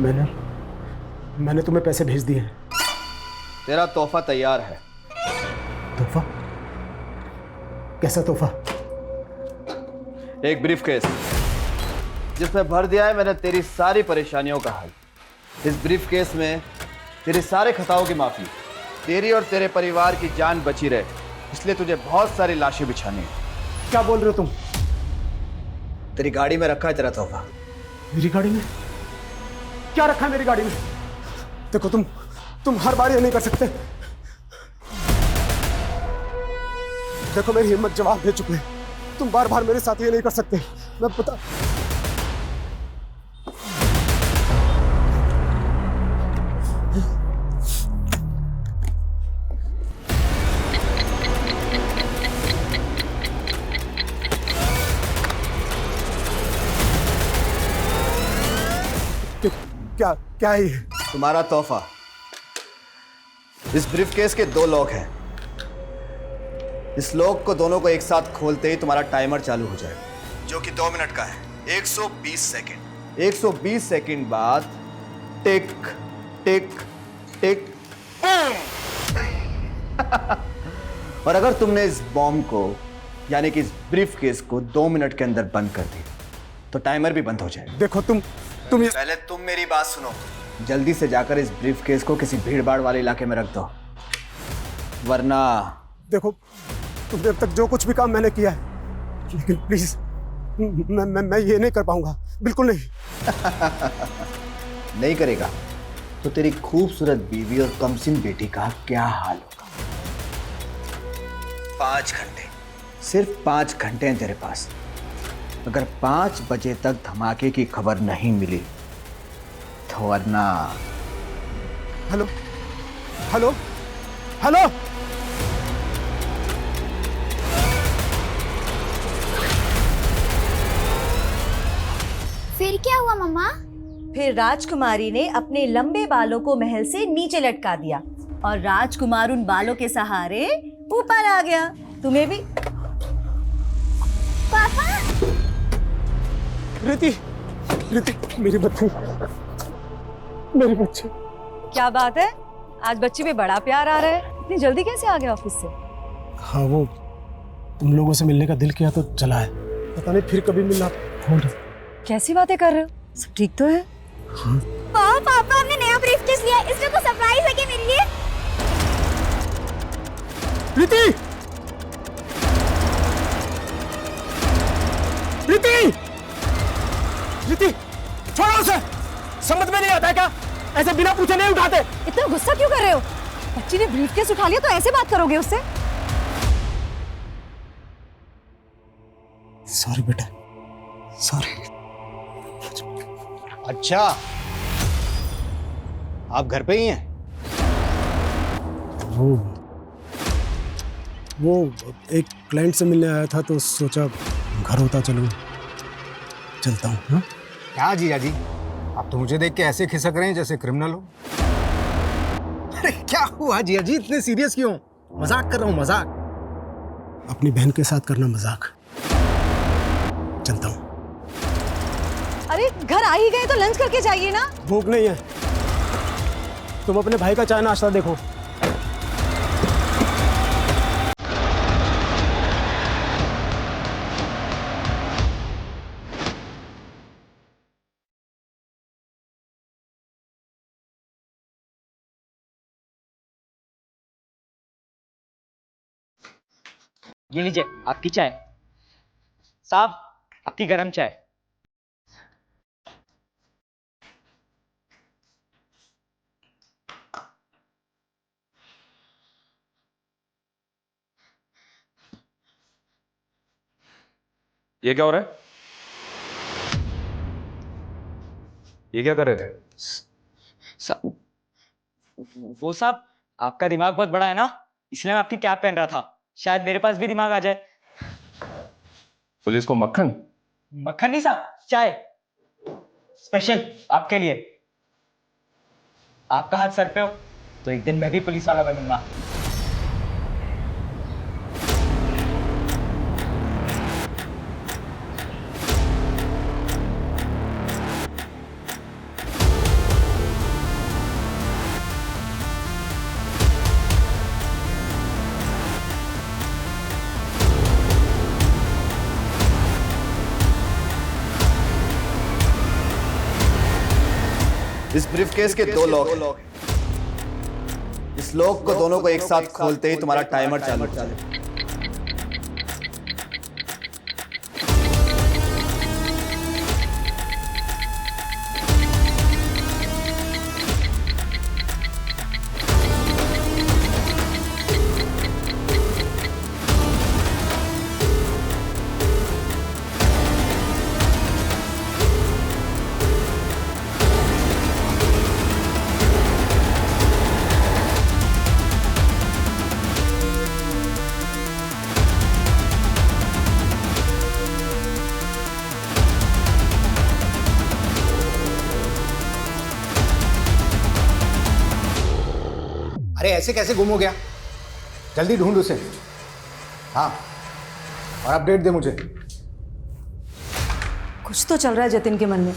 मैंने मैंने तुम्हें पैसे भेज दिए हैं। तेरा तोहफा तैयार है। तोहफा? कैसा तोहफा? एक ब्रीफकेस जिसमें भर दिया है मैंने तेरी सारी परेशानियों का हल। इस ब्रीफकेस में तेरे सारे खताओं की माफी, तेरी और तेरे परिवार की जान बची रहे, इसलिए तुझे बहुत सारी लाशें बिछानी है। क्या बोल रहे हो तुम? तेरी गाड़ी में रखा है तेरा तोहफा। मेरी गाड़ी में? क्या रखा है मेरी गाड़ी में? देखो तुम हर बार ये नहीं कर सकते। देखो मेरी हिम्मत जवाब दे चुके हैं। तुम बार बार मेरे साथ ये नहीं कर सकते। मैं पता क्या क्या है ये? तुम्हारा तोहफा। इस ब्रीफकेस के 2 लॉक हैं। इस लॉक को दोनों को एक साथ खोलते ही तुम्हारा टाइमर चालू हो जाएगा, जो कि 2 मिनट का है। 120 सेकंड। 120 सेकंड बाद टिक टिक टिक और अगर तुमने इस बॉम्ब को यानी कि इस ब्रीफकेस को 2 मिनट के अंदर बंद कर दिया तो टाइमर भी बंद हो जाएगा। देखो तुम पहले तुम मेरी बात सुनो। जल्दी से जाकर इस ब्रीफकेस को किसी भीड़-भाड़ वाले इलाके में रख दो, वरना देखो तुमने अब तक जो कुछ भी काम मैंने किया है, लेकिन प्लीज मैं ये नहीं कर पाऊंगा, बिल्कुल नहीं। नहीं करेगा तो तेरी खूबसूरत बीवी और कमसिन बेटी का क्या हाल होगा। 5 घंटे, सिर्फ 5 घंटे हैं तेरे पास। अगर 5 बजे तक धमाके की खबर नहीं मिली तो वरना। Hello hello hello. फिर क्या हुआ मम्मा? फिर राजकुमारी ने अपने लंबे बालों को महल से नीचे लटका दिया और राजकुमार उन बालों के सहारे ऊपर आ गया। तुम्हें भी। पापा! रीति मेरी बच्ची, मेरी बच्ची। क्या बात है, आज बच्चे में बड़ा प्यार आ रहा है। इतनी जल्दी कैसे आ गया ऑफिस से? हाँ वो तुम लोगों से मिलने का दिल किया तो चला है, पता नहीं फिर कभी मिलना हो। कैसी बातें कर रहे हो? सब ठीक तो है? वाह पापा, हमने नया ब्रीफकेस लिया है। इसमें कुछ सरप्राइज है क्या मेरे लिए? रीति! रीति! रीति! छोड़ो उसे! समझ में नहीं आता है क्या? ऐसे बिना पूछे नहीं उठाते। इतना गुस्सा क्यों कर रहे हो? बच्ची ने ब्रीफकेस उठा लिया तो ऐसे बात करोगे उससे? सॉरी बेटा, सॉरी। अच्छा, आप घर पे ही हैं? वो एक क्लाइंट से मिलने आया था तो सोचा घर होता चलता हूँ। हाँ? क्या जीजा जी, आप तो मुझे देख के ऐसे खिसक रहे हैं जैसे क्रिमिनल हो। अरे क्या हुआ जीजा जी, इतने सीरियस क्यों? मजाक कर रहा हूँ, मजाक। अपनी बहन के साथ करना मजाक। चलता हूँ। अरे घर आ ही गए तो लंच करके जाइए ना। भूख नहीं है, तुम अपने भाई का चाय नाश्ता देखो। ये लीजिए आपकी चाय। साहब आपकी गरम चाय। ये क्या हो रहा है? ये क्या कर रहे थे? वो साहब आपका दिमाग बहुत बड़ा है ना, इसलिए मैं आपकी कैप पहन रहा था। शायद मेरे पास भी दिमाग आ जाए। पुलिस को मक्खन? मक्खन नहीं साहब, चाय स्पेशल आपके लिए। आपका हाथ सर पे हो तो एक दिन मैं भी पुलिस वाला बनूंगा। इस ब्रीफकेस के 2 लॉक हैं। इस लॉक को दोनों को एक साथ खोलते ही तुम्हारा टाइमर चालू हो जाएगा। अरे ऐसे कैसे गुम हो गया? जल्दी ढूंढ उसे। हाँ, और अपडेट दे मुझे। कुछ तो चल रहा है जतिन के मन में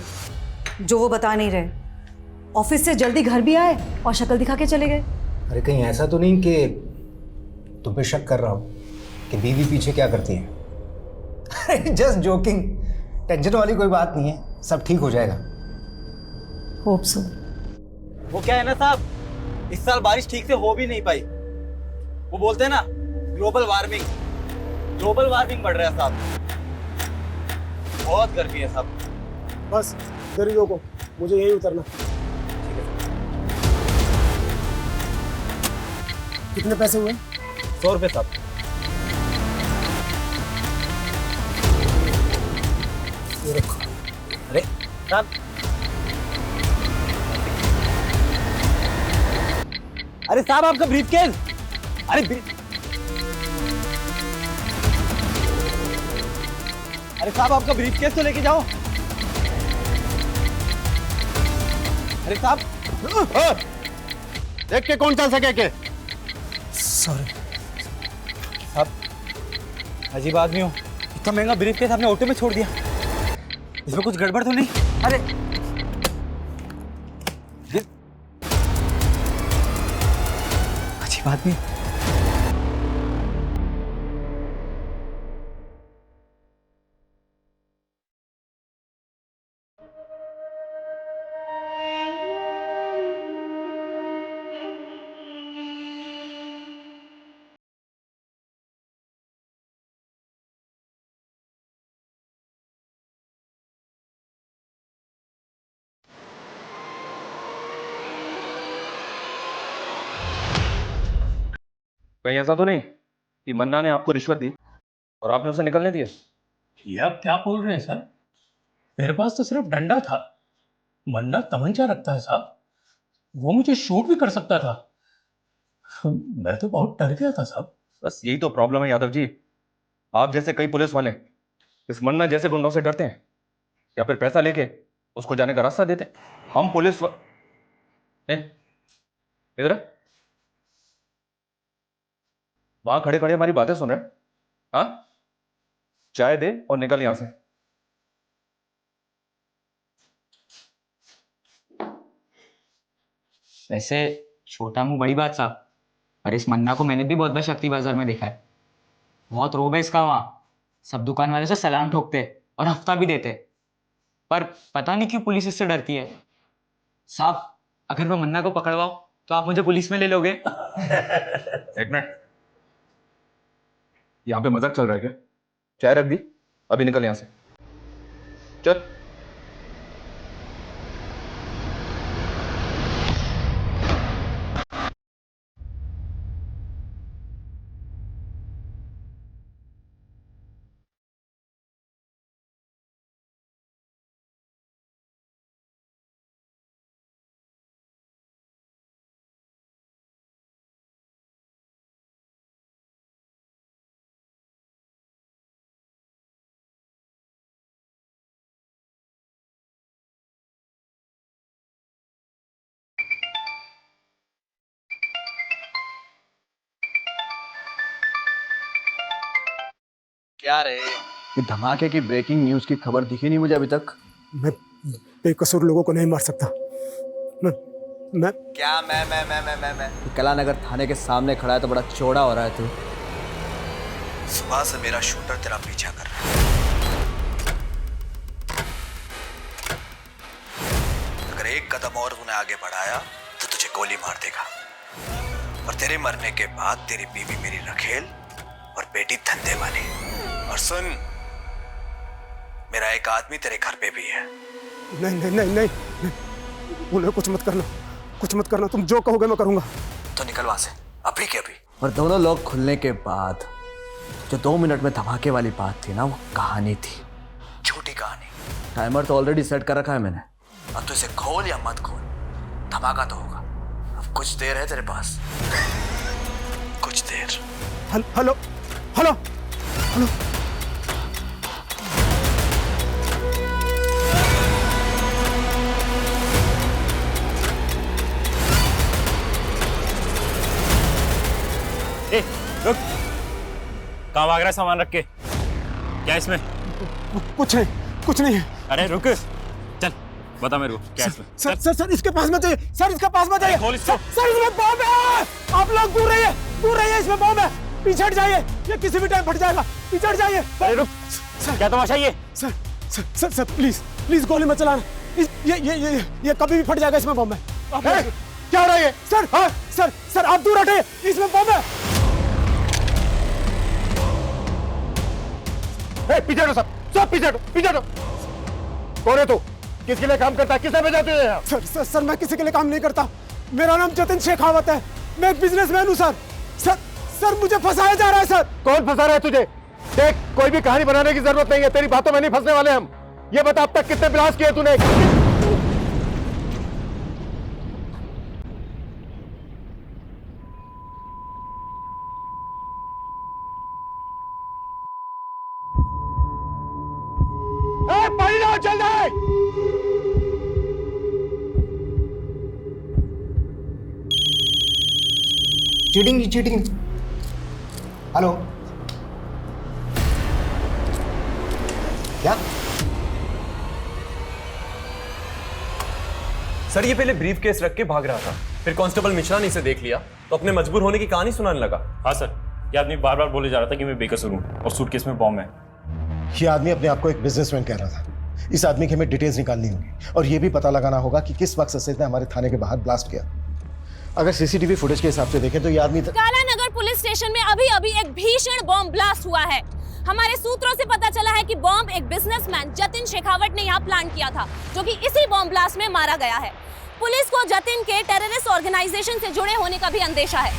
जो वो बता नहीं रहे। ऑफिस से जल्दी घर भी आए और शक्ल दिखा के चले गए। अरे कहीं ऐसा तो नहीं कि तुम पे शक कर रहा हो कि बीवी पीछे क्या करती है? अरे जस्ट जोकिंग, टेंशन वाली कोई बात नहीं है, सब ठीक हो जाएगा। Hope so. वो क्या है ना साहब, इस साल बारिश ठीक से हो भी नहीं पाई। वो बोलते हैं ना ग्लोबल वार्मिंग बढ़ रहा है साहब, बहुत गर्मी है साहब। बस इधर ही रोको, मुझे यहीं उतरना। कितने पैसे हुए? 100 रुपये साहब। ये रखो। अरे साहब, अरे साहब आपका ब्रीफकेस। अरे साहब आपका ब्रीफकेस तो लेके जाओ। अरे साहब, देख के कौन चल सके के? सॉरी साहब अजीब आदमी हो, इतना महंगा ब्रीफकेस आपने ऑटो में छोड़ दिया। इसमें कुछ गड़बड़ तो नहीं? अरे अजीब आदमी। कहीं ऐसा तो नहीं कि मन्ना ने आपको रिश्वत दी और आपने उसे निकलने दिया? ये आप क्या बोल रहे हैं सर? मेरे पास तो सिर्फ डंडा था, मन्ना तमंचा रखता है साहब, वो मुझे शूट भी कर सकता था। मैं तो बहुत डर गया था साहब। बस यही तो प्रॉब्लम है यादव जी। आप जैसे कई पुलिस वाले इस मन्ना जैसे गुंडों से डरते हैं या फिर पैसा लेके उसको जाने का रास्ता देते हैं। हम पुलिस इधर आ। वहां खड़े खड़े हमारी बातें सुन रहे हैं? हाँ, चाय दे और निकल यहां से। वैसे छोटा मुंह बड़ी बात साहब, पर इस मन्ना को मैंने भी बहुत बार शक्ति बाजार में देखा है। बहुत रोब है इसका। वहाँ सब दुकान वाले से सलाम ठोकते और हफ्ता भी देते, पर पता नहीं क्यों पुलिस इससे डरती है। साहब अगर मैं मन्ना को पकड़वाऊं तो आप मुझे पुलिस में ले लोगे? एक मिनट, यहाँ पे मजाक चल रहा है क्या? चाय रख दी, अभी निकल यहां से, चल। क्या रे, ये धमाके की ब्रेकिंग न्यूज की खबर दिखी नहीं मुझे अभी तक। मैं बेकसूर लोगों को नहीं मार सकता। मैं क्या मैं कलानगर थाने के सामने खड़ा है तो बड़ा चौड़ा हो रहा है तू। सुबह से मेरा शूटर तेरा पीछा कर रहा है। अगर एक एक कदम और तूने आगे बढ़ाया तो तुझे गोली मार देगा। और तेरे मरने के बाद तेरी बीवी मेरी रखेल और बेटी धंधे वाली। और सुन, मेरा एक आदमी तेरे घर पे भी है। नहीं नहीं नहीं नहीं, नहीं। उन्हें कुछ मत करना, कुछ मत करना। तुम जो कहोगे मैं करूंगा। तो निकल वहां से अभी के अभी। और दोनों लोग खुलने के बाद जो 2 मिनट में धमाके वाली बात थी ना, वो कहानी थी, झूठी कहानी। टाइमर तो ऑलरेडी सेट कर रखा है मैंने। अब तो इसे खोल या मत खोल, धमाका तो होगा। अब कुछ देर है तेरे पास, कुछ देर। Hello hello hello. ए, रुक। कहाँ भाग रहा है सामान रख के? क्या इसमें? कुछ नहीं है। अरे रुक, चल बता मेरे को क्या है इसमें? सर सर सर इसके पास मत जाइए, सर इसके पास मत जाइए। खोल इसको। सर इसमें बम है। आप लोग दूर रहिए, इसमें बम है। पीछे हट जाइए, ये किसी भी टाइम फट जाएगा। पीछे हट जाइए। अरे रुक, क्या तमाशा ये? Sir sir sir sir please गोली मत चलाना। ये कभी भी फट जाएगा। इसमें बम है। क्या हो रहा है ये? सर हाँ सर आप दूर हटिए, इसमें बम है। पीछे हटो सब पीछे हटो। कौन है तू? किसके लिए काम करता है? किसने भेजा तुझे यहाँ? सर मैं किसी के लिए काम नहीं करता। मेरा नाम जतिन शेखावत है। मैं एक बिजनेसमैन हूँ सर मुझे फंसाया जा रहा है सर। कौन फंसा रहा है तुझे? देख, कोई भी कहानी बनाने की जरूरत नहीं है। तेरी बातों में नहीं फंसने वाले हम। ये बता, अब तक कितने ब्लास्ट किए तूने? पानी लाओ, चल जाए। चीटिंग। हेलो, क्या? सर ये पहले ब्रीफ केस रख के भाग रहा था, फिर कांस्टेबल मिश्रा ने इसे देख लिया तो अपने मजबूर होने की कहानी सुनाने लगा। हाँ सर, ये आदमी बार बार बोले जा रहा था कि मैं बेकसूर हूँ और सूटकेस में बॉम्ब है। ये आदमी अपने आप को एक बिजनेसमैन कह रहा था। इस आदमी की हमें डिटेल्स निकालनी होगी और ये भी पता लगाना होगा कि किस वक्त सचिन ने हमारे थाने के बाहर ब्लास्ट किया। अगर सीसीटीवी फुटेज के हिसाब से देखें तो ये आदमी कालानगर पुलिस स्टेशन में अभी एक भीषण बॉम्ब ब्लास्ट हुआ है। हमारे सूत्रों से पता चला है कि बॉम्ब एक बिजनेसमैन जतिन शेखावत ने यहाँ प्लान किया था, जो कि इसी बॉम्ब ब्लास्ट में मारा गया है। पुलिस को जतिन के टेररिस्ट ऑर्गेनाइजेशन से जुड़े होने का भी अंदेशा है।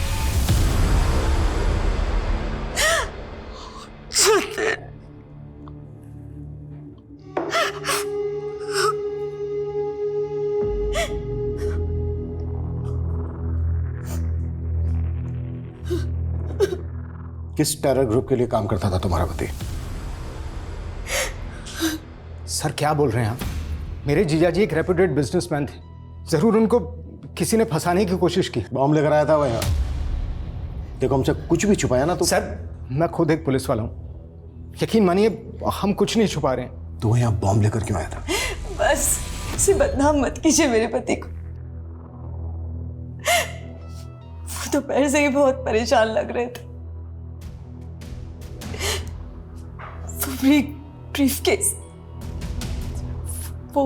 किस टेरर ग्रुप के लिए काम करता था तुम्हारा पति? सर क्या बोल रहे हैं आप? मेरे जीजा जी एक रेप्यूटेड बिजनेसमैन थे। जरूर उनको किसी ने फंसाने की कोशिश की। बॉम्ब लेकर आया था वो यहाँ। देखो, हमसे कुछ भी छुपाया ना तो। सर मैं खुद एक पुलिस वाला हूँ, यकीन मानिए हम कुछ नहीं छुपा रहे हैं। तो यहाँ बॉम्ब लेकर क्यों आया था? बस इसे बदनाम मत कीजिए मेरे पति को। वो तो पहले से ही बहुत परेशान लग रहे थे। ब्रीफकेस वो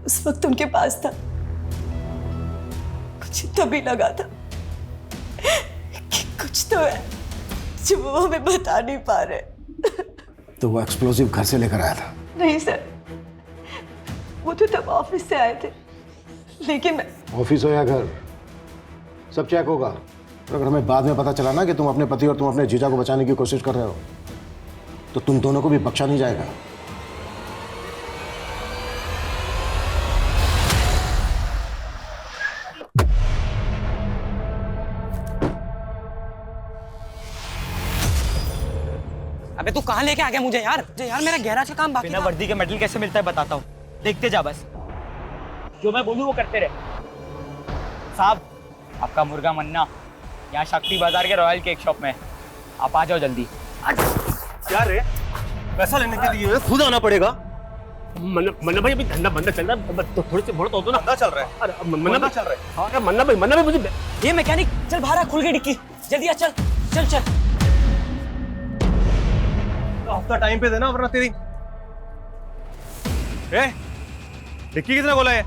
उस वक्त उनके पास था। मुझे तभी लगा था कि कुछ तो है जो वो हमें बता नहीं पा रहे। तो वो एक्सप्लोजिव घर से लेकर आया था? नहीं सर, वो तो तब ऑफिस से आए थे, लेकिन मैं... ऑफिस हो या घर, सब चेक होगा। और अगर हमें बाद में पता चला ना कि तुम अपने पति और तुम अपने जीजा को बचाने की कोशिश कर रहे हो, तो तुम दोनों को भी बख्शा नहीं जाएगा। अबे तू कहाँ लेके आ गया मुझे यार? मेरा गैराज का काम बाकी बिना वर्दी के मेडल कैसे मिलता है बताता हूँ, देखते जा बस। जो मैं बोलूँ वो करते रहे। साहब, आपका मुर्गा मन्ना यहाँ शक्ति बाजार के रॉयल केक शॉप में, आप आ जाओ जल्दी। क्या रे? पैसा लेने के लिए खुद आना पड़ेगा? मन्ना भाई अभी धंधा बंदा चल रहा है, तो थोड़ी सी मोड़ तो ना। धंधा चल रहा है। अरे मन्ना चल रहा है। हाँ मन्ना भाई मुझे ये मैकेनिक, चल बाहर आ, खुल गई डिक्की, जल्दी आ, चल चल चल। हफ्ता टाइम पे देना वरना तेरी। डिक्की किसने बोला है?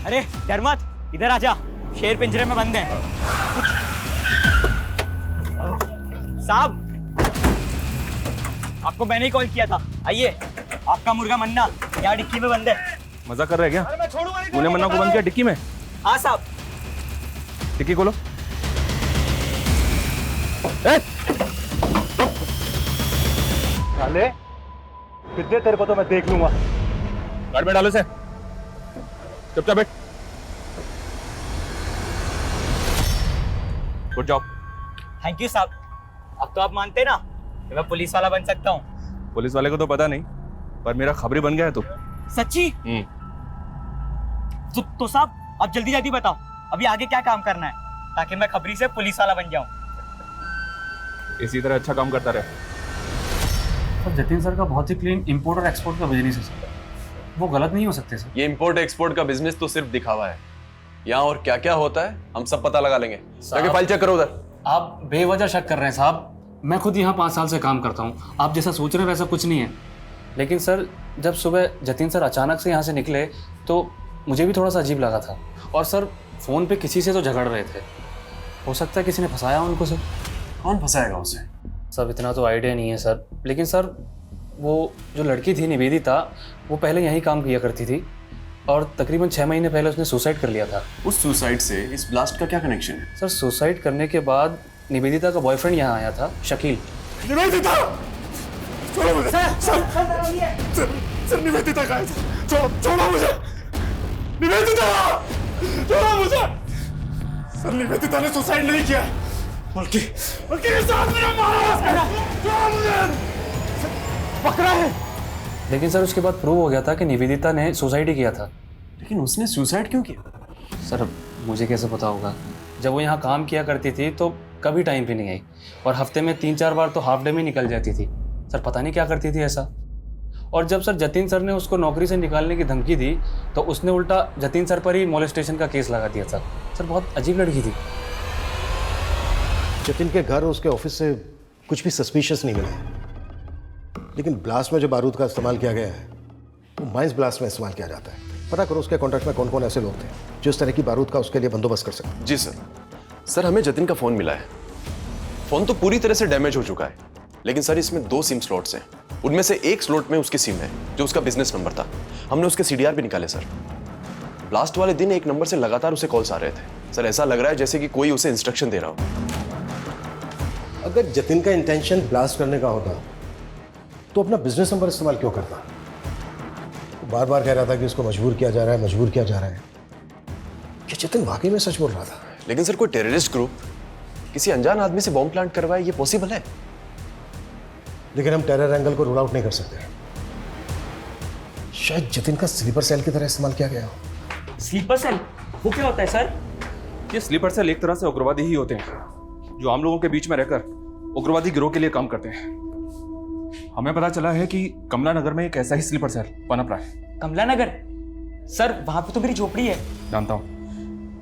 अरे डर मत, इधर आजा, शेर पिंजरे में बंद है। साहब, आपको मैंने ही कॉल किया था। आइए, आपका मुर्गा मन्ना यहाँ डिक्की में बंद है। मजाक कर रहे हैं क्या? तूने मन्ना को बंद किया डिक्की में? हाँ साहब। डिक्की खोलो। साले, कितने तेरे को तो मैं देख लूंगा। गाड़ी में डालो इसे। चुपचाप बैठ। Good job. थैंक यू साहब। अब तो आप मानते ना कि मैं पुलिस वाला बन सकता हूँ। पुलिस वाले को तो पता नहीं, पर मेरा खबरी बन गया है तू। सच्ची? तो साहब, आप जल्दी जल्दी बताओ, अभी आगे क्या काम करना है ताकि मैं खबरी से पुलिस वाला बन जाऊं। इसी तरह अच्छा काम करता रहे। सर जतिन सर का बहुत ही क्लीन इंपोर्ट और एक्सपोर्ट का बिजनेस है सर, वो गलत नहीं हो सकते सर। ये इंपोर्ट एक्सपोर्ट का बिजनेस तो सिर्फ दिखावा है। यहाँ और क्या क्या होता है हम सब पता लगा लेंगे। जाके फाइल चेक करो उधर। आप बेवजह शक कर रहे हैं साहब। मैं खुद यहाँ 5 साल से काम करता हूँ, आप जैसा सोच रहे हैं वैसा कुछ नहीं है। लेकिन सर, जब सुबह जतिन सर अचानक से यहाँ से निकले तो मुझे भी थोड़ा सा अजीब लगा था। और सर, फ़ोन पे किसी से तो झगड़ रहे थे, हो सकता है किसी ने फंसाया उनको सर। कौन फंसाएगा उसे? सब इतना तो आइडिया नहीं है सर, लेकिन सर वो जो लड़की थी निवेदिता, वो पहले यहीं काम किया करती थी और तकरीबन 6 महीने पहले उसने सुसाइड कर लिया था। उस सुसाइड से इस ब्लास्ट का क्या कनेक्शन है? सर, सुसाइड करने के बाद निवेदिता का बॉयफ्रेंड यहाँ आया था, शकील। निवेदिता! छोड़ो मुझे! सर निवेदिता कहाँ है? छोड़ो मुझे! निवेदिता! छोड़ो मुझे! सर निवेदिता ने सुसाइड नहीं किया, बल्कि इस आदमी ने मारा। छोड़ो मुझे! पकड़ा है। लेकिन सर, उसके बाद प्रूव हो गया था कि निवेदिता ने सुसाइड ही किया था। लेकिन उसने सुसाइड क्यों किया? सर, मुझे कैसे पता होगा? जब वो यहाँ काम किया करती थी तो कभी टाइम पे नहीं आई, और हफ्ते में 3-4 बार तो हाफ डे में निकल जाती थी। सर, पता नहीं क्या करती थी ऐसा। और जब सर जतिन सर ने उसको नौकरी से निकालने की धमकी दी तो उसने उल्टा जतिन सर पर ही मोलेस्टेशन का केस लगा दिया था। सर, बहुत अजीब लड़की थी। जतिन के घर उसके ऑफिस से कुछ भी सस्पिशियस नहीं मिला, लेकिन ब्लास्ट में जो बारूद का इस्तेमाल किया गया है वो माइंस ब्लास्ट में इस्तेमाल किया जाता है। पता करो उसके कॉन्ट्रैक्ट में कौन कौन ऐसे लोग थे जो इस तरह की बारूद का उसके लिए बंदोबस्त कर सकते। जी सर। सर, हमें जतिन का फोन मिला है। फोन तो पूरी तरह से डैमेज हो चुका है, लेकिन सर इसमें 2 सिम स्लॉट्स हैं। उनमें से एक स्लॉट में उसकी सिम है जो उसका बिजनेस नंबर था। हमने उसके CDR भी निकाले सर। ब्लास्ट वाले दिन एक नंबर से लगातार उसे कॉल्स आ रहे थे। सर, ऐसा लग रहा है जैसे कि कोई उसे इंस्ट्रक्शन दे रहा हो। अगर जतिन का इंटेंशन ब्लास्ट करने का होता तो अपना बिजनेस नंबर इस्तेमाल क्यों करता? वो बार बार कह रहा था कि उसको मजबूर किया जा रहा है, मजबूर किया जा रहा है। क्या जतिन वाकई में सच बोल रहा था? लेकिन सर, कोई टेररिस्ट ग्रुप किसी अनजान आदमी से बॉम्ब प्लांट करवाए, ये पॉसिबल है? लेकिन हम टेरर एंगल को रूल आउट नहीं कर सकते। शायद जतिन का स्लीपर सेल की तरह इस्तेमाल किया गया हो। Sleeper cell? वो क्या होता है सर? ये स्लीपर सेल एक तरह से उग्रवादी ही होते हैं जो आम लोगों के बीच में रहकर उग्रवादी गिरोह के लिए काम करते हैं। हमें पता चला है कि कमला नगर में एक ऐसा ही स्लीपर सेल पनप रहा है। कमला नगर? सर, वहां पे तो मेरी झोपड़ी है। जानता हूँ,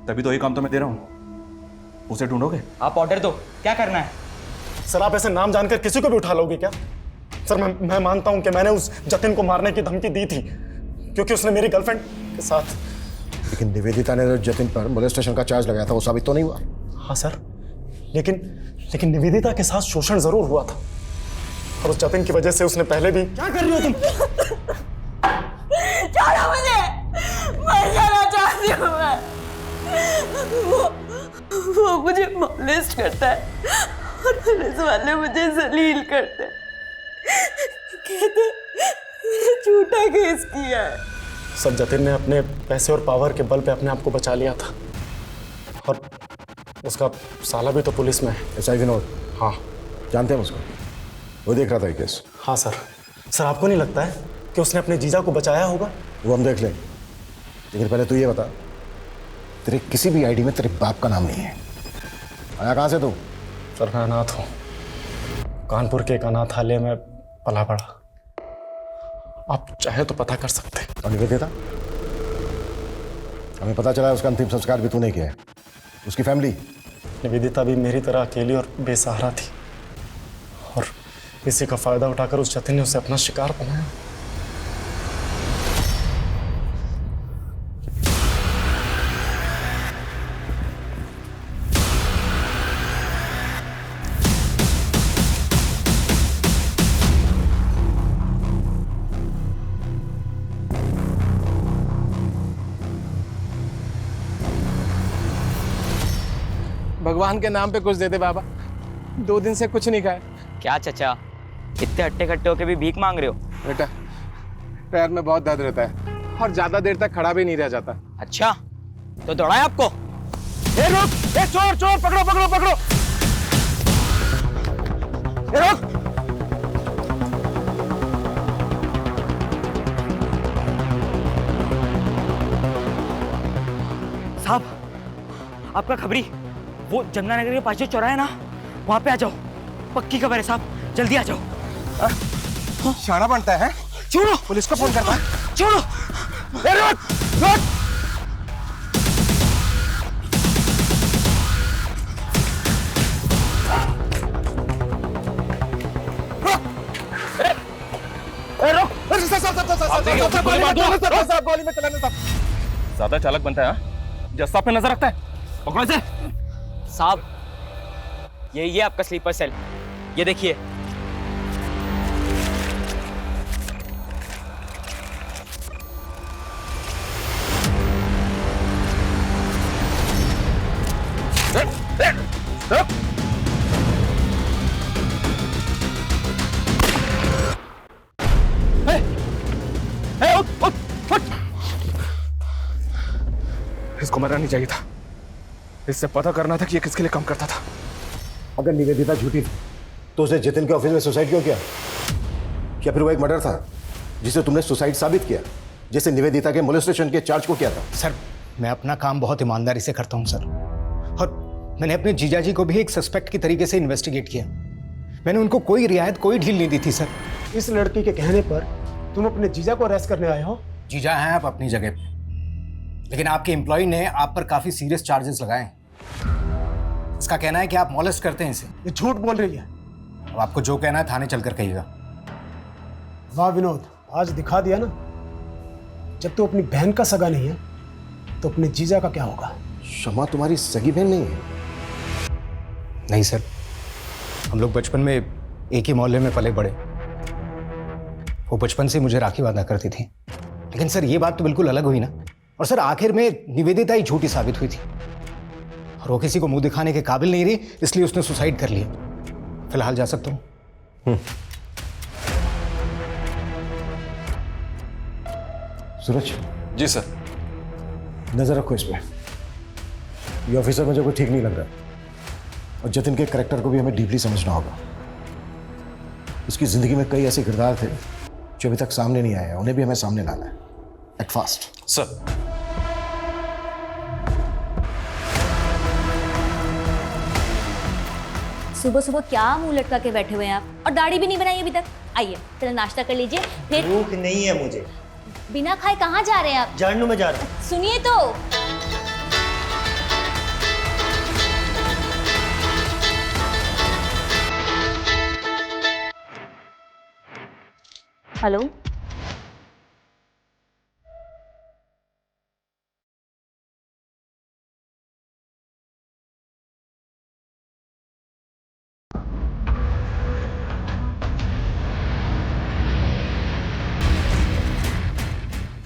तभी तो ये काम तो मैं दे रहा हूँ। उसे ढूंढोगे? आप ऑर्डर दो, क्या करना है? सर, आप ऐसे नाम जानकर किसी को भी उठा लोगे क्या? सर, मैं मानता हूं कि मैंने उस जतिन को मारने की धमकी दी थी क्योंकि उसने मेरी गर्लफ्रेंड के साथ। लेकिन निवेदिता ने जो जतिन पर मोलेस्टेशन का चार्ज लगाया था वो साबित तो नहीं हुआ। हाँ सर, लेकिन निवेदिता के साथ शोषण जरूर हुआ था और उस जतिन की वजह से उसने पहले भी। क्या कर रही हो तुम? छोड़ो मुझे, मर जाना चाहती हूँ मैं। वो मुझे मोलेस्ट करता है और पुलिस वाले मुझे जलील करते हैं। कहते मैंने झूठा केस किया है। सर, जतिन ने अपने पैसे और पावर के बल पे अपने आप को बचा लिया था और उसका साला भी तो पुलिस में है। SI विनोद? हाँ, जानते हैं उसको, वो देख रहा था ये केस। हाँ सर। सर, आपको नहीं लगता है कि उसने अपने जीजा को बचाया होगा? वो हम देख लें, लेकिन पहले तू ये बता, तेरे किसी भी आईडी में तेरे बाप का नाम नहीं है। आया कहाँ से तू? सर, मैं अनाथ हूँ, कानपुर के एक अनाथालय में पला पड़ा। आप चाहे तो पता कर सकते हैं। और निवेदिता? हमें पता चला है उसका अंतिम संस्कार भी तूने किया है। उसकी फैमिली? निवेदिता भी मेरी तरह अकेली और बेसहारा थी और इसी का फायदा उठाकर उस जतिन ने उसे अपना शिकार बनाया। भगवान के नाम पे कुछ दे दे बाबा, 2 दिन से कुछ नहीं खाए। क्या चचा, इतने हट्टे कट्टे होके भी भीख मांग रहे हो? बेटा पैर में बहुत दर्द रहता है और ज्यादा देर तक खड़ा भी नहीं रह जाता। अच्छा, तो दौड़ाए आपको? ए रुक, ए चोर चोर, पकड़ो पकड़ो पकड़ो। ए रुक। साहब, आपका खबरी वो जमुना नगर के पास जो चौराहा है ना, वहां पे आ जाओ। पक्की खबर है साहब, जल्दी आ जाओ। शाना बनता है? छोड़ो, पुलिस को फोन करना है। छोड़ो। ए रुक, रुक। ज्यादा चालक बनता है, हाँ? जस्सा पे नजर रखता है, पकड़ो इसे। साहब, यही है आपका स्लीपर सेल, ये देखिए। इसको मरना नहीं चाहिए था, इससे पता करना था कि ये किसके लिए काम करता था। अगर निवेदिता झूठी थी तो उसे जतिन के ऑफिस में सुसाइड क्यों किया? क्या फिर वो एक मर्डर था जिसे तुमने सुसाइड साबित किया, जैसे निवेदिता के मोलेस्टेशन के चार्ज को किया था? सर, मैं अपना काम बहुत ईमानदारी से करता हूँ सर, और मैंने अपने जीजाजी को भी एक सस्पेक्ट की तरीके से इन्वेस्टिगेट किया। मैंने उनको कोई रियायत, कोई ढील नहीं दी थी सर। इस लड़की के कहने पर तुम अपने जीजा को अरेस्ट करने आए हो? जीजा हैं आप अपनी जगह पे, लेकिन आपके एम्प्लॉय ने आप पर काफी सीरियस चार्जेस लगाए हैं। इसका कहना है कि आप मॉलेस्ट करते हैं इसे। ये झूठ बोल रही है। अब आपको जो कहना है थाने चलकर कहिएगा। वाह विनोद, आज दिखा दिया ना, जब तू अपनी बहन का सगा नहीं है तो अपने जीजा का क्या होगा? शमा तुम्हारी सगी बहन नहीं है? नहीं सर, हम लोग बचपन में एक ही मोहल्ले में पले बड़े। वो बचपन से मुझे राखी बांधा करती थी। लेकिन सर, ये बात तो बिल्कुल अलग हुई ना। और सर, आखिर में निवेदिता ही झूठी साबित हुई थी और वो किसी को मुंह दिखाने के काबिल नहीं रही, इसलिए उसने सुसाइड कर लिया। फिलहाल जा सकता हूं? सूरज। जी सर। नजर रखो इस पे। ये ऑफिसर मुझे कोई ठीक नहीं लग रहा, और जतिन के कैरेक्टर को भी हमें डीपली समझना होगा। उसकी जिंदगी में कई ऐसे किरदार थे जो अभी तक सामने नहीं आए, उन्हें भी हमें सामने लाना है एट फास्ट। सर। सुबह सुबह क्या मुंह लटका के बैठे हुए हैं आप, और दाढ़ी भी नहीं बनाई अभी तक। आइए पहले नाश्ता कर लीजिए, फिर। भूख नहीं है मुझे। बिना खाए कहाँ जा रहे हैं आप? जानू में जा रहा हूँ। सुनिए तो। हेलो,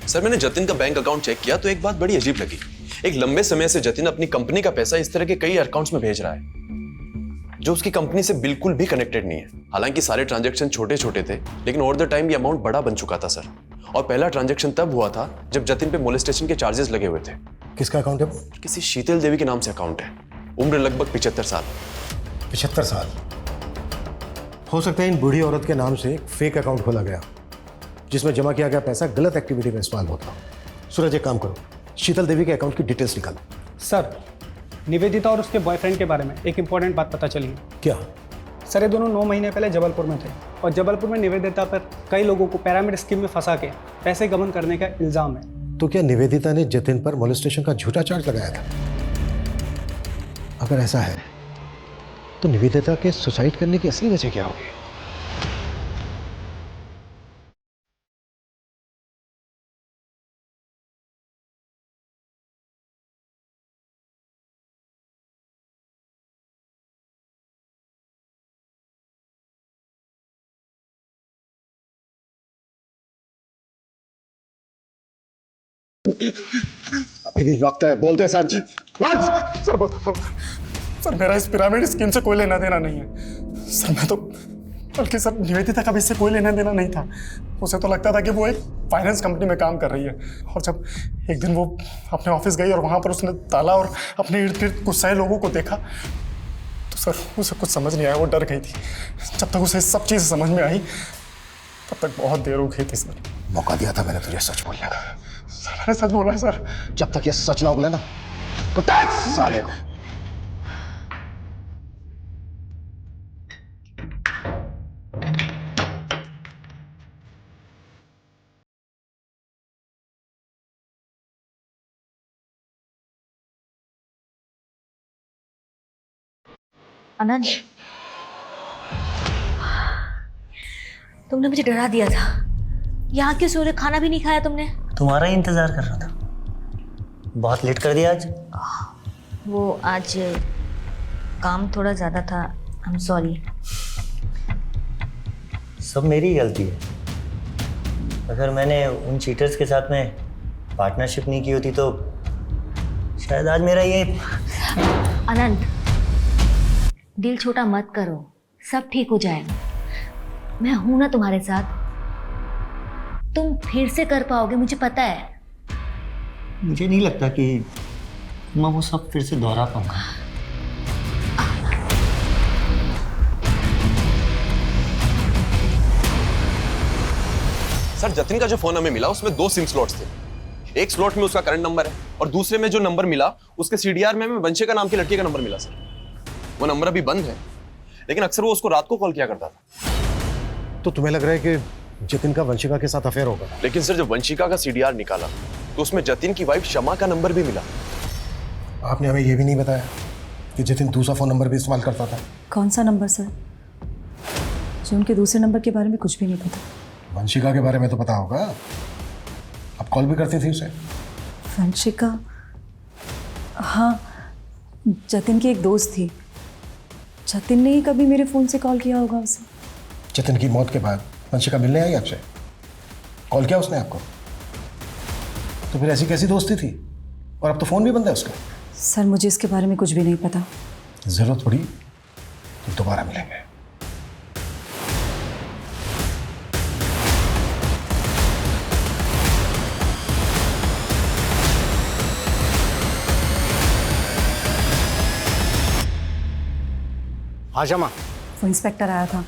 सर, मैंने जतिन का बैंक अकाउंट चेक किया तो एक बात बड़ी अजीब लगी। एक लंबे समय से जतिन अपनी कंपनी का पैसा इस तरह के कई अकाउंट्स में भेज रहा है जो उसकी कंपनी से बिल्कुल भी कनेक्टेड नहीं है। हालांकि सारे ट्रांजैक्शन छोटे छोटे थे, लेकिन ओवर द टाइम ये अमाउंट बड़ा बन चुका था सर। और पहला ट्रांजैक्शन तब हुआ था जब जतिन पे मोलेस्टेशन के चार्जेस लगे हुए थे। किसका अकाउंट है वो? किसी शीतल देवी के नाम से अकाउंट है। उम्र लगभग 75 साल। 75 साल? हो सकता है इन बूढ़ी औरत के नाम से एक फेक अकाउंट खोला गया जिसमें जमा किया गया पैसा गलत एक्टिविटी में इस्तेमाल होता। सूरज, एक काम करो, शीतल देवी के अकाउंट की डिटेल्स निकालो। सर, निवेदिता और उसके बॉयफ्रेंड के बारे में एक इंपॉर्टेंट बात पता चली है। क्या? सर, ये दोनों 9 महीने पहले जबलपुर में थे और जबलपुर में निवेदिता पर कई लोगों को पिरामिड स्कीम में फंसा के पैसे गबन करने का इल्जाम है। तो क्या निवेदिता ने जतिन पर मोलेस्टेशन का झूठा चार्ज लगाया था? अगर ऐसा है तो निवेदिता के सुसाइड करने की असली वजह क्या होगी? अभी वक्त है, बोलते हैं सर जी। सर सर मेरा इस पिरामिड स्कीम से कोई लेना देना नहीं है सर। मैं तो बल्कि सर निवेदिता का भी इससे कोई लेना देना नहीं था। उसे तो लगता था कि वो एक फाइनेंस कंपनी में काम कर रही है, और जब एक दिन वो अपने ऑफिस गई और वहाँ पर उसने ताला और अपने इर्द गिर्द गुस्साए लोगों को देखा तो सर उसे कुछ समझ नहीं आया, वो डर गई थी। जब तक उसे सब चीज़ समझ में आई तब तक बहुत देर हो गई थी सर। मौका दिया था मैंने तुझे सच बोलने का। सर मैंने सच बोला सर। जब तक ये सच ना बोले ना तो साले को। अनंत, तुमने मुझे डरा दिया था। यहाँ क्यों सो रहे? खाना भी नहीं खाया तुमने? तुम्हारा ही इंतजार कर रहा था। बहुत लेट कर दिया आज। वो आज काम थोड़ा ज़्यादा था। I am sorry. सब मेरी ही गलती है। अगर मैंने उन चीटर्स के साथ में पार्टनरशिप नहीं की होती तो शायद आज मेरा ये। अनंत, दिल छोटा मत करो, सब ठीक हो जाएगा। मैं हूं ना तुम्हारे साथ। तुम फिर से कर पाओगे, मुझे पता है। मुझे नहीं लगता कि मैं वो सब फिर से दोहरा पाऊंगा। सर जतिन का जो फोन हमें मिला उसमें 2 सिम स्लॉट्स थे। एक स्लॉट में उसका करंट नंबर है और दूसरे में जो नंबर मिला उसके सीडीआर में हमें वंशिका नाम की लड़की का नंबर मिला सर। वो नंबर अभी बंद है, लेकिन अक्सर वो उसको रात को कॉल किया करता था। तो तुम्हें लग रहा है कि जतिन का वंशिका के साथ अफेयर होगा? लेकिन सर जब वंशिका का सीडीआर निकाला तो उसमें जतिन की वाइफ शमा का नंबर भी मिला। आपने हमें यह भी नहीं बताया कि जतिन दूसरा फोन नंबर भी इस्तेमाल करता था। कौन सा नंबर सर? जो उनके दूसरे नंबर के बारे में कुछ भी नहीं पता। वंशिका के बारे में तो पता होगा, आप कॉल भी करती थी उसे। वंशिका? हाँ, जतिन की एक दोस्त थी। जतिन ने ही कभी मेरे फ़ोन से कॉल किया होगा उसे। जतिन की मौत के बाद वंशिका मिलने आई आपसे? कॉल किया उसने आपको? तो फिर ऐसी कैसी दोस्ती थी? और अब तो फ़ोन भी बंद है उसका। सर मुझे इसके बारे में कुछ भी नहीं पता। ज़रूरत पड़ी तो दोबारा मिलेंगे। हाँ शमा। वो इंस्पेक्टर आया था,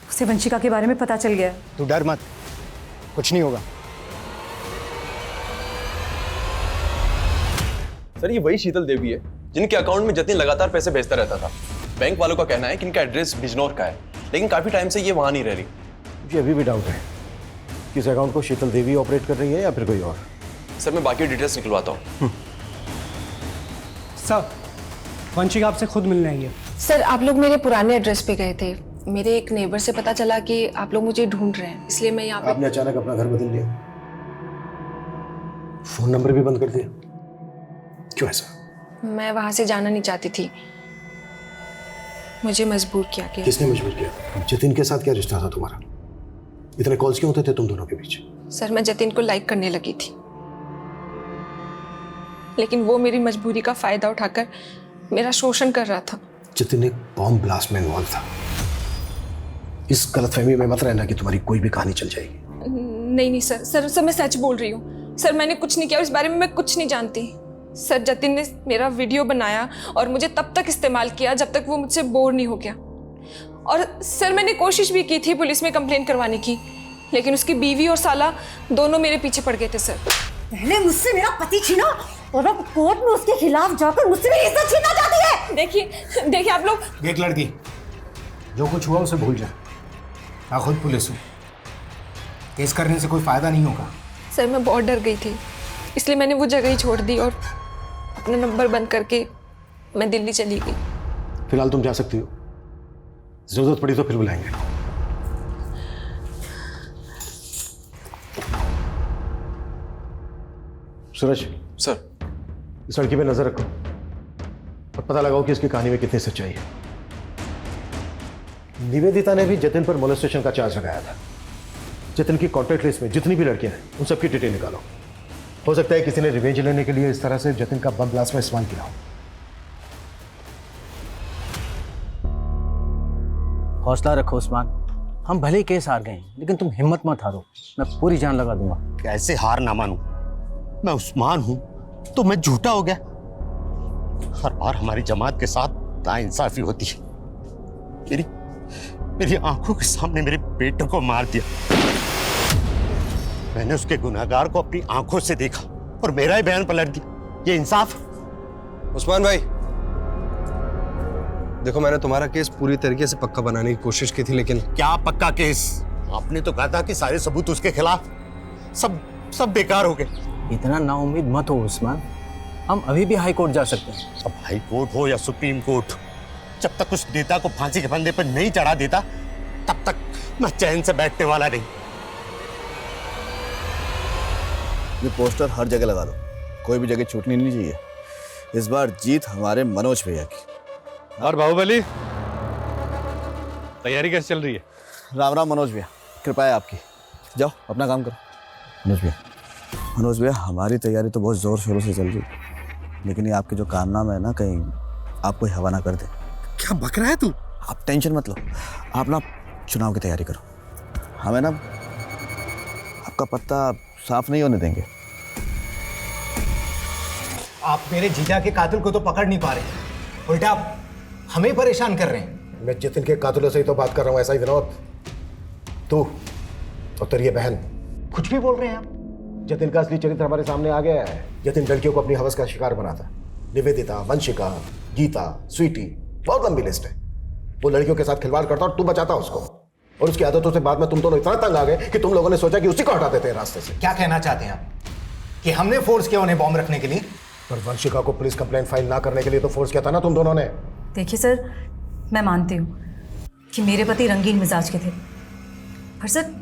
उसे वंशिका के बारे में पता चल गया। तू डर मत, कुछ नहीं होगा। सर ये वही शीतल देवी है जिनके अकाउंट में जतिन लगातार पैसे भेजता रहता था। बैंक वालों का कहना है कि इनका एड्रेस बिजनौर का है, लेकिन काफी टाइम से ये वहां नहीं रह रही। मुझे अभी भी डाउट है कि इस अकाउंट को शीतल देवी ऑपरेट कर रही है या फिर कोई और। सर मैं बाकी डिटेल्स निकलवाता हूँ। सर वंशिका आपसे खुद मिलने आई है। सर आप लोग मेरे पुराने एड्रेस पे गए थे। मेरे एक नेबर से पता चला कि आप लोग मुझे ढूंढ रहे हैं, इसलिए मैं यहाँ पे। आपने अचानक अपना घर बदल लिया, फोन नंबर भी बंद कर दिया, क्यों ऐसा? मैं वहां से जाना नहीं चाहती थी, मुझे मजबूर किया गया। किसने मजबूर किया? जतिन के साथ क्या रिश्ता था तुम्हारा? इतने कॉल्स क्यों होते थे तुम दोनों के बीच? सर मैं जतिन को लाइक करने लगी थी, लेकिन वो मेरी मजबूरी का फायदा उठाकर मेरा शोषण कर रहा था। जतिन एक बॉम्ब ब्लास्ट में इन्वॉल्व था। इस गलतफहमी में मत रहना कि तुम्हारी कोई भी कहानी चल जाएगी। नहीं सर मैं सच बोल रही हूँ। सर मैंने कुछ नहीं किया, इस बारे में मैं कुछ नहीं जानती। सर जतिन ने मेरा वीडियो बनाया और मुझे तब तक इस्तेमाल किया जब तक वो मुझसे बोर नहीं हो गया। और सर मैंने कोशिश भी की थी पुलिस में कंप्लेन करवाने की, लेकिन उसकी बीवी और साला दोनों मेरे पीछे पड़ गए थे। सर पहले मुझसे मेरा पति छीना और अब कोर्ट में उसके खिलाफ जाकर मुझसे मेरी इज्जत छीनना चाहती है। देखिए आप लोग। देख लड़की, जो कुछ हुआ उसे भूल जा। मैं खुद पुलिस हूँ, केस करने से कोई फायदा नहीं होगा। सर मैं बहुत डर गई थी, इसलिए मैंने वो जगह ही छोड़ दी और अपना नंबर बंद करके मैं दिल्ली चली गई। फिलहाल तुम जा सकती हो, जरूरत पड़ी तो फिर बुलाएंगे। सूरज सर, इस लड़की पे नजर रखो और पता लगाओ कि इसकी कहानी में कितनी सच्चाई है। निवेदिता ने भी जतिन पर मोलेस्टेशन का चार्ज लगाया था। जतिन की कॉन्टैक्ट लिस्ट में जितनी भी लड़कियां हैं उन सबकी डिटेल निकालो। हो सकता है किसी ने रिवेंज लेने के लिए इस तरह से जतिन का बम ब्लास्ट में इस्तेमाल किया हो। हौसला रखो उस्मान, हम भले ही केस हार गए लेकिन तुम हिम्मत मत हारो, मैं पूरी जान लगा दूंगा। कैसे हार ना मानूं? मैं उस्मान हूं तो मैं झूठा हो गया? हर बार हमारी जमात के साथ नाइंसाफी होती है। मेरी आंखों के सामने मेरे बेटे को मार दिया। मैंने उसके गुनहगार को अपनी आंखों से देखा और मेरा ही बयान पलट दिया। ये इंसाफ? उस्मान भाई देखो, मैंने तुम्हारा केस पूरी तरीके से पक्का बनाने की कोशिश की थी, लेकिन क्या पक्का केस? आपने तो कहा था कि सारे सबूत उसके खिलाफ, सब बेकार हो गए। इतना नाउम्मीद मत हो उस्मान, हम अभी भी हाई कोर्ट जा सकते हैं। अब हाई कोर्ट हो या सुप्रीम कोर्ट, जब तक उस नेता को फांसी के फंदे पर नहीं चढ़ा देता तब तक मैं चैन से बैठने वाला नहीं। ये पोस्टर हर जगह लगा दो, कोई भी जगह छूटनी नहीं चाहिए। इस बार जीत हमारे मनोज भैया की। और बाहुबली, तैयारी कैसे चल रही है? राम राम मनोज भैया, कृपा है आपकी। जाओ अपना काम करो। मनोज भैया हमारी तैयारी तो बहुत जोर शोरों से चल रही है, लेकिन ये आपके जो कारनामे है ना, कहीं आप कोई हवा ना कर दे। क्या बक रहा है तू? आप टेंशन मत लो, आप ना चुनाव की तैयारी करो। हमें ना आपका पत्ता साफ नहीं होने देंगे। आप मेरे जीजा के कातिल को तो पकड़ नहीं पा रहे, उल्टा आप हमें परेशान कर रहे हैं। मैं जतिन के कातिलों से ही तो बात कर रहा हूँ। ऐसा ही विनोद, तू और तेरी ये बहन कुछ भी बोल रहे हैं आप। जतिन का असली चरित्र हमारे सामने आ गया है। जतिन लड़कियों को अपनी हवस का शिकार बनाता। निवेदिता, वंशिका, गीता, स्वीटी, बहुत लंबी लिस्ट है। वो लड़कियों के साथ खिलवाड़ करता और तू बचाता उसको, और उसकी आदतों से बाद में तुम दोनों इतना तंग आ गए कि तुम लोगों ने सोचा कि उसी को हटा देते हैं रास्ते से। क्या कहना चाहते हैं आप कि हमने फोर्स किया उन्हें बॉम्ब रखने के लिए? पर वंशिका को पुलिस कंप्लेंट फाइल ना करने के लिए तो फोर्स किया था ना तुम दोनों ने। देखिए सर, मैं मानती हूँ कि मेरे पति रंगीन मिजाज के थे, पर सर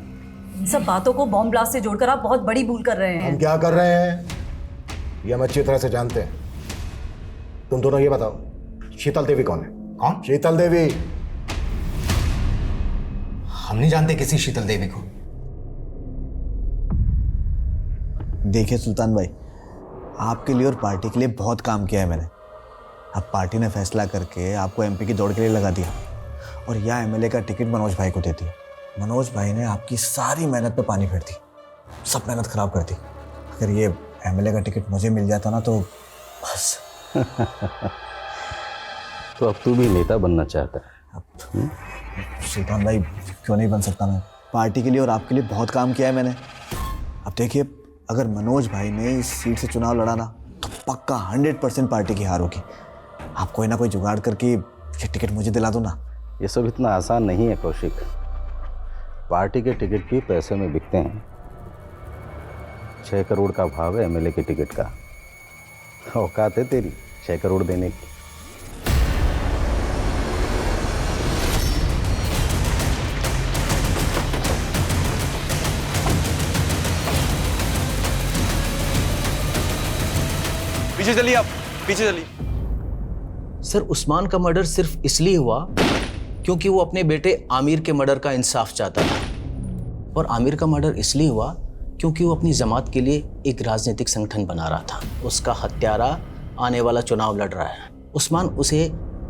इन सब बातों को बॉम्ब ब्लास्ट से जोड़कर आप बहुत बड़ी भूल कर रहे हैं। हम क्या कर रहे हैं ये हम अच्छी तरह से जानते हैं। तुम दोनों ये बताओ, शीतल देवी कौन है? कौन? शीतल देवी। हम नहीं जानते किसी शीतल देवी को। देखिए सुल्तान भाई, आपके लिए और पार्टी के लिए बहुत काम किया है मैंने। अब पार्टी ने फैसला करके आपको एमपी की दौड़ के लिए लगा दिया और यह एमएलए का टिकट मनोज भाई को दे दिया। मनोज भाई ने आपकी सारी मेहनत पे पानी फेर दी, सब मेहनत खराब कर दी। अगर ये एमएलए का टिकट मुझे मिल जाता ना तो बस। तो अब तू भी नेता बनना चाहता है? सुल्तान भाई क्यों नहीं बन सकता मैं? पार्टी के लिए और आपके लिए बहुत काम किया है मैंने। अब देखिए, अगर मनोज भाई ने इस सीट से चुनाव लड़ा ना तो पक्का 100% पार्टी की हार होगी। आप कोई ना कोई जुगाड़ करके ये टिकट मुझे दिला दो ना। ये सब इतना आसान नहीं है कौशिक। पार्टी के टिकट भी पैसे में बिकते हैं। 6 करोड़ का भाव है एमएलए के टिकट का। औकात है तेरी 6 करोड़ देने की? पीछे चलिए आप, पीछे चलिए। सर उस्मान का मर्डर सिर्फ इसलिए हुआ क्योंकि वो अपने बेटे आमिर के मर्डर का इंसाफ चाहता था, और आमिर का मर्डर इसलिए हुआ क्योंकि वो अपनी जमात के लिए एक राजनीतिक संगठन बना रहा था। उसका हत्यारा आने वाला चुनाव लड़ रहा है, उस्मान उसे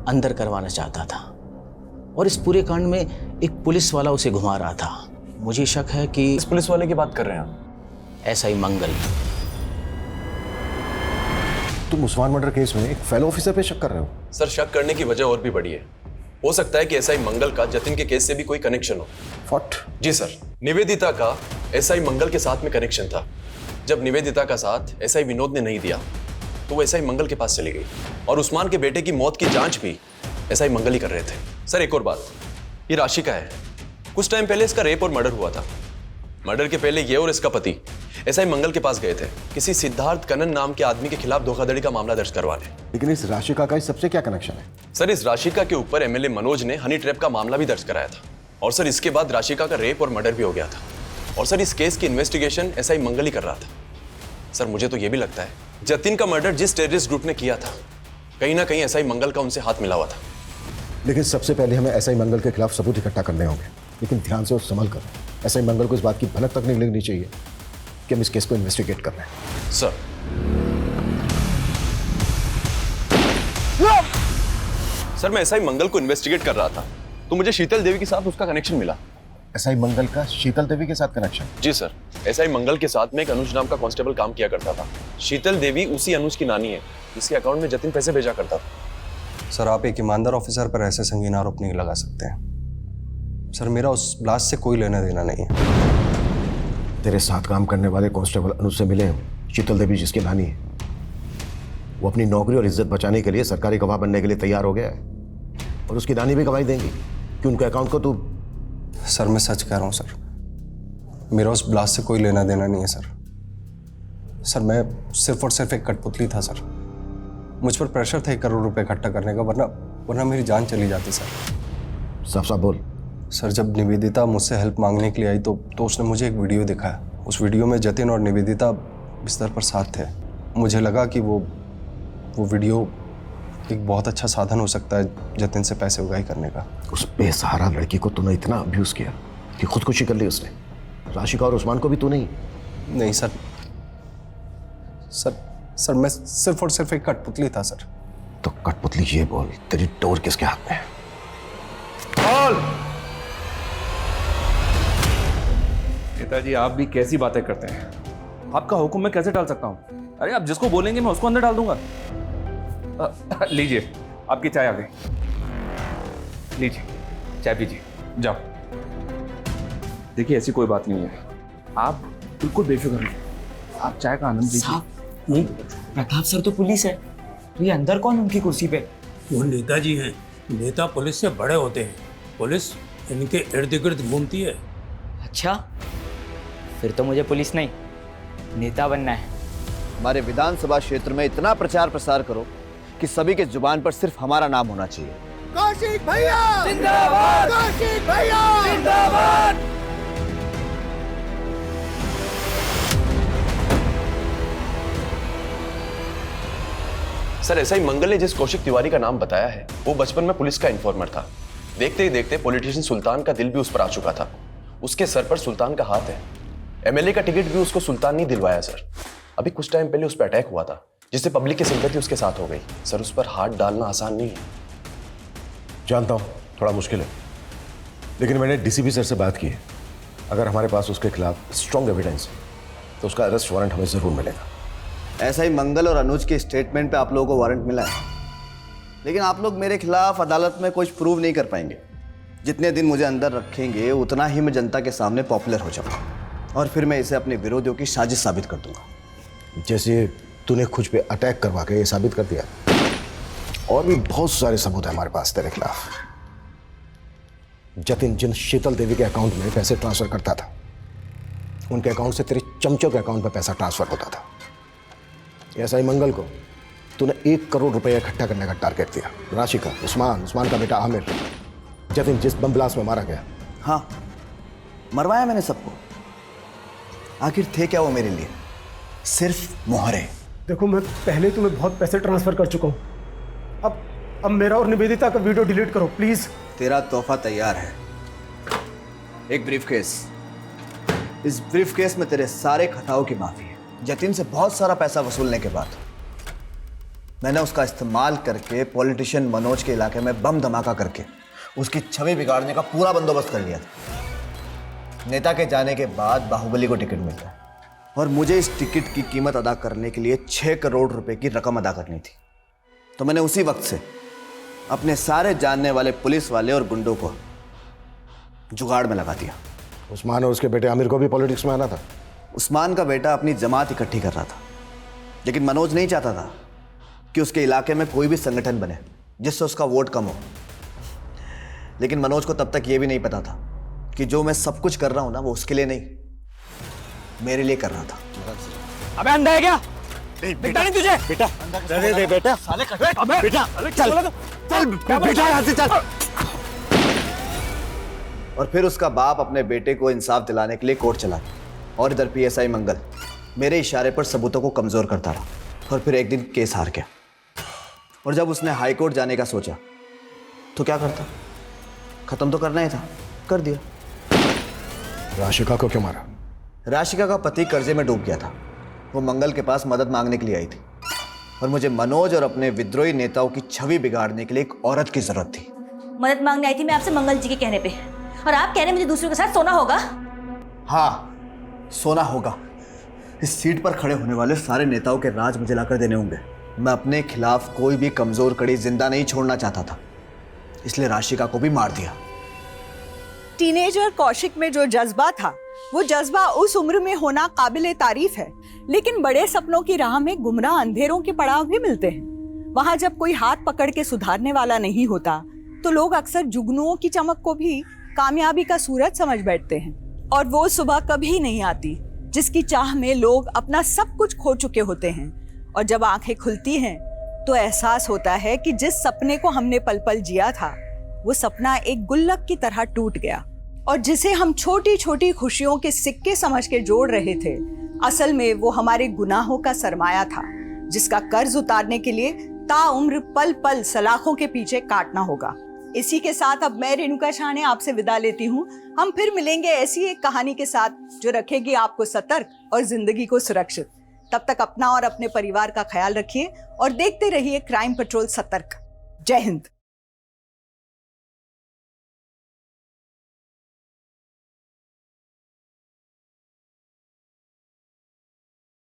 अंदर करवाना चाहता था, और इस पूरे कांड में एक पुलिस वाला उसे घुमा रहा था। मुझे शक है कि इस पुलिस वाले की बात कर रहे हैं आप? एसआई मंगल। तुम उस्मान मर्डर केस में एक फेलो ऑफिसर पे शक कर रहे हो? सर शक करने की वजह और भी बड़ी है। हो सकता है कि एसआई मंगल का जतिन के केस से भी कोई कनेक्शन हो। व्हाट? जी सर, निवेदिता का एसआई मंगल के साथ में कनेक्शन था। जब निवेदिता का साथ एसआई विनोद ने नहीं दिया तो वो एसआई मंगल के पास चली गई, और उस्मान के बेटे की मौत की जांच भी एसआई मंगल ही कर रहे थे। सर एक और बात, ये राशि का है। कुछ टाइम पहले इसका रेप और मर्डर हुआ था। मर्डर के पहले ये और इसका पति एसआई मंगल के पास गए थे किसी सिद्धार्थ कनन नाम के आदमी के खिलाफ धोखाधड़ी का मामला दर्ज करवाने। लेकिन इस राशिका का इस सबसे क्या कनेक्शन है? सर इस राशिका के ऊपर एमएलए मनोज ने हनी ट्रैप का मामला भी दर्ज कराया था, और सर इसके बाद राशिका का रेप और मर्डर भी हो गया था, और सर इस केस की इन्वेस्टिगेशन एसआई मंगल ही कर रहा था। सर मुझे तो ये भी लगता है जतिन का मर्डर जिस टेररिस्ट ग्रुप ने किया था, कहीं ना कहीं एसआई मंगल का उनसे हाथ मिला हुआ था। लेकिन सबसे पहले हमें एसआई मंगल के खिलाफ सबूत इकट्ठा करने होंगे, लेकिन ध्यान से और संभल कर। एसआई मंगल को इस बात की भनक तक नहीं लगनी चाहिए कि हम इस केस को इन्वेस्टिगेट कर रहे हैं। सर मैं एसआई मंगल को इन्वेस्टिगेट कर रहा था तो मुझे शीतल देवी के साथ उसका कनेक्शन मिला। एसआई मंगल का शीतल देवी के साथ कनेक्शन? जी सर, एसआई मंगल के साथ में एक अनुज नाम का कांस्टेबल काम किया करता था। शीतल देवी उसी अनुज की नानी है जिसके अकाउंट में जतिन पैसे भेजा करता था। सर आप एक ईमानदार ऑफिसर पर ऐसे संगीन आरोप नहीं लगा सकते हैं। सर मेरा उस ब्लास्ट से कोई लेना देना नहीं है। तेरे साथ काम करने वाले कांस्टेबल अनुज से मिले शीतल देवी जिसकी नानी है, वो अपनी नौकरी और इज्जत बचाने के लिए सरकारी गवाह बनने के लिए तैयार हो गया है और उसकी नानी भी गवाही देंगी कि उनके अकाउंट को तू। सर मैं सच कह रहा हूँ सर, मेरा उस ब्लास्ट से कोई लेना देना नहीं है सर। सर मैं सिर्फ और सिर्फ एक कठपुतली था सर। मुझ पर प्रेशर था 1 करोड़ रुपए इकट्ठा करने का, वरना मेरी जान चली जाती सर। साफ साफ बोल। सर जब निवेदिता मुझसे हेल्प मांगने के लिए आई तो उसने मुझे एक वीडियो दिखाया। उस वीडियो में जतिन और निवेदिता बिस्तर पर साथ थे। मुझे लगा कि वो वीडियो एक बहुत अच्छा साधन हो सकता है जतिन से पैसे उगाही करने का। उस बेसहारा लड़की को तूने इतना अब्यूज किया कि खुदकुशी कर ली उसने। राशिका और उस्मान को भी तू नहीं सर। सर मैं सिर्फ और सिर्फ एक कठपुतली था सर। तो कठपुतली ये बोल, तेरी डोर किसके हाथ में है? बोल। नेताजी आप भी कैसी बातें करते हैं? आपका हुक्म मैं कैसे टाल सकता हूँ? अरे आप जिसको बोलेंगे मैं उसको अंदर डाल दूंगा। लीजिए आपकी चाय आ गई, लीजिए चाय पीजिए, जाओ। देखिए ऐसी कोई बात नहीं है, आप बिल्कुल बेफिक्र रहिए, आप चाय का आनंद लीजिए। नहीं, प्रताप सर तो पुलिस है, तो ये अंदर कौन उनकी कुर्सी पे? वो नेताजी हैं। नेता पुलिस से बड़े होते हैं, पुलिस इनके इर्द गिर्द घूमती है। अच्छा, फिर तो मुझे पुलिस नहीं नेता बनना है। हमारे विधानसभा क्षेत्र में इतना प्रचार प्रसार करो कि सभी के जुबान पर सिर्फ हमारा नाम होना चाहिए। कौशिक भैया जिंदाबाद, कौशिक भैया जिंदाबाद। सर एसआई मंगल ने जिस कौशिक तिवारी का नाम बताया है वो बचपन में पुलिस का इन्फॉर्मर था। देखते ही देखते पॉलिटिशियन सुल्तान का दिल भी उस पर आ चुका था। उसके सर पर सुल्तान का हाथ है। एमएलए का टिकट भी उसको सुल्तान नहीं दिलवाया सर। अभी कुछ टाइम पहले उस पर अटैक हुआ था जिससे पब्लिक की सिंपैथी उसके साथ हो गई। सर उस पर हाथ डालना आसान नहीं है। जानता हूं थोड़ा मुश्किल है, लेकिन मैंने डीसीपी सर से बात की है। अगर हमारे पास उसके खिलाफ स्ट्रॉन्ग एविडेंस है तो उसका अरेस्ट वारंट हमें जरूर मिलेगा। ऐसा ही मंगल और अनुज के स्टेटमेंट पे आप लोगों को वारंट मिला है, लेकिन आप लोग मेरे खिलाफ अदालत में कुछ प्रूव नहीं कर पाएंगे। जितने दिन मुझे अंदर रखेंगे उतना ही मैं जनता के सामने पॉपुलर हो जाऊंगा और फिर मैं इसे अपने विरोधियों की साजिश साबित कर दूंगा। जैसे तूने खुद पे अटैक करवा के ये साबित कर दिया, और भी बहुत सारे सबूत है हमारे पास तेरे खिलाफ। जतिन जिन शीतल देवी के अकाउंट में पैसे ट्रांसफर करता था, उनके अकाउंट से तेरे चमचों के अकाउंट में पैसा ट्रांसफर होता था। ऐसा ही मंगल को तूने 1 करोड़ रुपए इकट्ठा करने का टारगेट दिया। राशिका, उस्मान का बेटा आमिर, जतिन जिस बम ब्लास्ट में मारा गया। हाँ, मरवाया मैंने सबको। आखिर थे क्या वो मेरे लिए? सिर्फ मोहरे। देखो मैं पहले तुम्हें बहुत पैसे ट्रांसफर कर चुका हूँ, अब मेरा और निवेदिता का वीडियो डिलीट करो प्लीज। तेरा तोहफा तैयार है, एक ब्रीफकेस। इस ब्रीफकेस में तेरे सारे खताओं की माफी है। जतिन से बहुत सारा पैसा वसूलने के बाद मैंने उसका इस्तेमाल करके पॉलिटिशियन मनोज के इलाके में बम धमाका करके उसकी छवि बिगाड़ने का पूरा बंदोबस्त कर लिया था। नेता के जाने के बाद बाहुबली को टिकट मिलता है और मुझे इस टिकट की कीमत अदा करने के लिए 6 करोड़ रुपए की रकम अदा करनी थी। तो मैंने उसी वक्त से अपने सारे जानने वाले पुलिस वाले और गुंडों को जुगाड़ में लगा दिया। उस्मान और उसके बेटे आमिर को भी पॉलिटिक्स में आना था। उस्मान का बेटा अपनी जमात इकट्ठी कर रहा था, लेकिन मनोज नहीं चाहता था कि उसके इलाके में कोई भी संगठन बने जिससे उसका वोट कम हो। लेकिन मनोज को तब तक यह भी नहीं पता था कि जो मैं सब कुछ कर रहा हूं ना वो उसके लिए नहीं, मेरे लिए कर रहा था। अबे अंधा है क्या? दिखता नहीं तुझे? बेटा दे बेटा, साले बेटा चल बेटा यहाँ से चल। और फिर उसका बाप अपने बेटे को इंसाफ दिलाने के लिए कोर्ट चला गया और इधर पीएसआई मंगल मेरे इशारे पर सबूतों को कमजोर करता रहा और फिर एक दिन केस हार गया। और जब उसने हाई कोर्ट जाने का सोचा तो क्या करता? खत्म तो करना ही था, कर दिया। राशिका को क्यों मारा? राशिका का पति कर्जे में डूब गया था। वो मंगल के पास मदद मांगने के लिए आई थी और मुझे मनोज और अपने विद्रोही नेताओं की छवि बिगाड़ने के लिए एक औरत की जरूरत थी। मदद मांगने आई थी मैं आपसे मंगल जी के कहने पे, और आप कह रहे हैं मुझे दूसरों के साथ सोना होगा? हाँ, सोना होगा। इस सीट पर खड़े होने वाले सारे नेताओं के राज मुझे लाकर देने होंगे। मैं अपने खिलाफ कोई भी कमजोर कड़ी जिंदा नहीं छोड़ना चाहता था, इसलिए राशिका को भी मार दिया। टीनेजर कौशिक में जो जज्बा था, वो जज्बा उस उम्र में होना काबिले तारीफ है, लेकिन बड़े सपनों की राह में गुमराह अंधेरों के पड़ाव भी मिलते हैं। वहां जब कोई हाथ पकड़ के सुधारने वाला नहीं होता, तो लोग अक्सर जुगनुओं की चमक को भी कामयाबी का सूरज समझ बैठते हैं। और वो सुबह कभी नहीं आती जिसकी चाह में लोग अपना सब कुछ खो चुके होते हैं, और जब आंखें खुलती हैं तो एहसास होता है कि जिस सपने को हमने पल पल जिया था, वो सपना एक गुल्लक की तरह टूट गया, और जिसे हम छोटी छोटी खुशियों के सिक्के समझ के जोड़ रहे थे, असल में वो हमारे गुनाहों का सरमाया था, जिसका कर्ज उतारने के लिए ताउम्र पल पल सलाखों के पीछे काटना होगा। इसी के साथ अब मैं रेणुका शाहने आपसे विदा लेती हूँ। हम फिर मिलेंगे ऐसी एक कहानी के साथ जो रखेगी आपको सतर्क और जिंदगी को सुरक्षित। तब तक अपना और अपने परिवार का ख्याल रखिए और देखते रहिए क्राइम पेट्रोल सतर्क। जय हिंद।